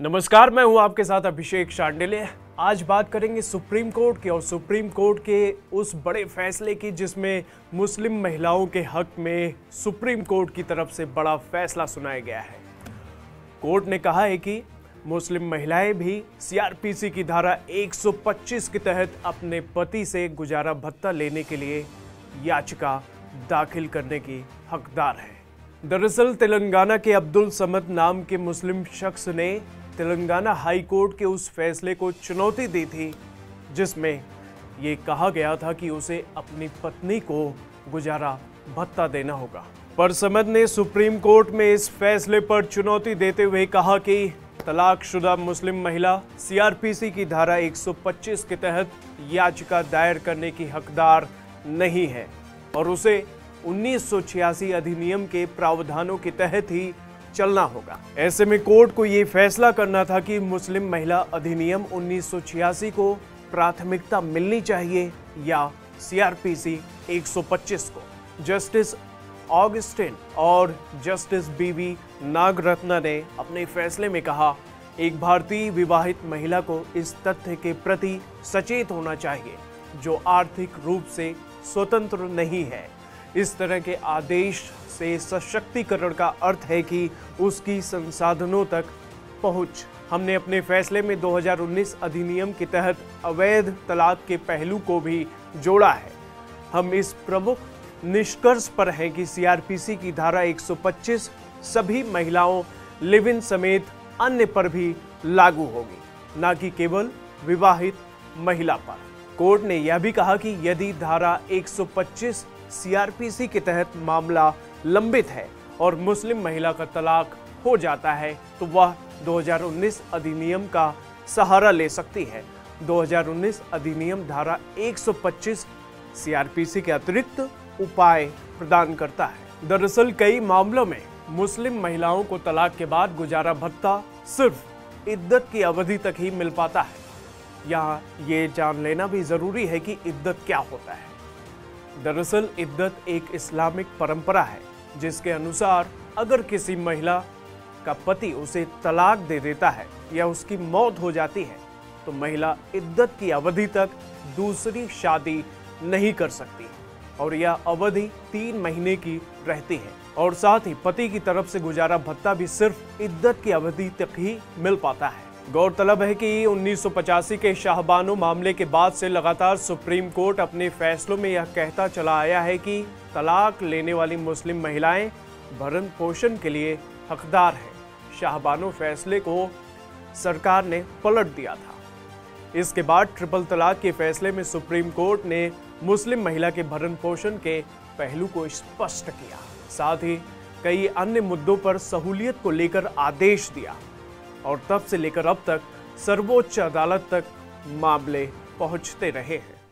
नमस्कार, मैं हूं आपके साथ अभिषेक शांडिल्य। आज बात करेंगे सुप्रीम कोर्ट की और सुप्रीम कोर्ट के उस बड़े फैसले की जिसमें मुस्लिम महिलाओं के हक में सुप्रीम कोर्ट की तरफ से बड़ा फैसला सुनाया गया है। कोर्ट ने कहा है कि मुस्लिम महिलाएं भी सीआरपीसी की धारा 125 के तहत अपने पति से गुजारा भत्ता लेने के लिए याचिका दाखिल करने की हकदार है। दरअसल तेलंगाना के अब्दुल समद नाम के मुस्लिम शख्स ने तेलंगाना हाई कोर्ट के उस फैसले को चुनौती दी थी जिसमें ये कहा गया था कि उसे अपनी पत्नी को गुजारा भत्ता देना होगा। पर समद ने सुप्रीम कोर्ट में इस फैसले पर चुनौती देते हुए कहा कि तलाकशुदा मुस्लिम महिला सीआरपीसी की धारा 125 के तहत याचिका दायर करने की हकदार नहीं है और उसे 1986 अधिनियम के प्रावधानों के तहत ही चलना होगा। ऐसे में कोर्ट को ये फैसला करना था कि मुस्लिम महिला अधिनियम 1986 को प्राथमिकता मिलनी चाहिए या सीआरपीसी 125 को। जस्टिस ऑगस्टिन और जस्टिस बीवी नागरत्ना ने अपने फैसले में कहा, एक भारतीय विवाहित महिला को इस तथ्य के प्रति सचेत होना चाहिए जो आर्थिक रूप से स्वतंत्र नहीं है। इस तरह के आदेश से सशक्तिकरण का अर्थ है कि उसकी संसाधनों तक पहुंच। हमने अपने फैसले में 2019 अधिनियम के तहत अवैध तलाक के पहलू को भी जोड़ा है। हम इस प्रमुख निष्कर्ष पर हैं कि सीआरपीसी की धारा 125 सभी महिलाओं लिव इन समेत अन्य पर भी लागू होगी, न कि केवल विवाहित महिला पर। कोर्ट ने यह भी कहा कि यदि धारा 125 सीआरपीसी के तहत मामला लंबित है और मुस्लिम महिला का तलाक हो जाता है तो वह 2019 अधिनियम का सहारा ले सकती है। 2019 अधिनियम धारा 125 सीआरपीसी के अतिरिक्त उपाय प्रदान करता है। दरअसल कई मामलों में मुस्लिम महिलाओं को तलाक के बाद गुजारा भत्ता सिर्फ इद्दत की अवधि तक ही मिल पाता है। यहाँ ये जान लेना भी जरूरी है कि इद्दत क्या होता है। दरअसल इद्दत एक इस्लामिक परंपरा है जिसके अनुसार अगर किसी महिला का पति उसे तलाक दे देता है या उसकी मौत हो जाती है तो महिला इद्दत की अवधि तक दूसरी शादी नहीं कर सकती और यह अवधि 3 महीने की रहती है और साथ ही पति की तरफ से गुजारा भत्ता भी सिर्फ इद्दत की अवधि तक ही मिल पाता है। गौरतलब है कि 1985 के शाहबानो मामले के बाद से लगातार सुप्रीम कोर्ट अपने फैसलों में यह कहता चला आया है कि तलाक लेने वाली मुस्लिम महिलाएं भरण पोषण के लिए हकदार हैं। शाहबानो फैसले को सरकार ने पलट दिया था। इसके बाद ट्रिपल तलाक के फैसले में सुप्रीम कोर्ट ने मुस्लिम महिला के भरण पोषण के पहलू को स्पष्ट किया, साथ ही कई अन्य मुद्दों पर सहूलियत को लेकर आदेश दिया और तब से लेकर अब तक सर्वोच्च अदालत तक मामले पहुंचते रहे हैं।